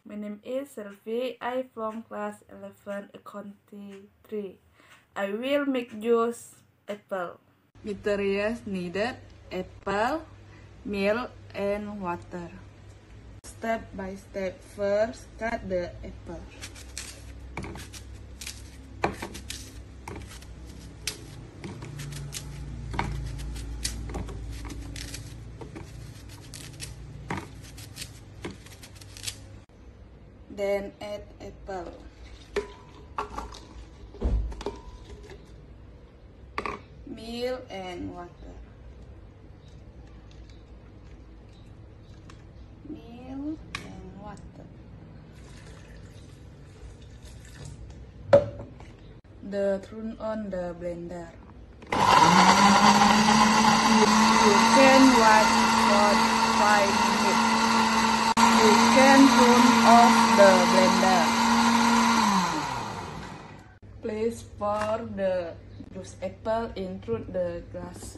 My name is Selvi. I from class 11 accounting 3. I will make juice apple. Materials needed: apple, milk, and water. Step by step. First, cut the apple. Then add apple, milk, and water. Milk and water. Turn on the blender. You can wait for 5 minutes. You can turn off the blender. Please pour the juice apple into the glass.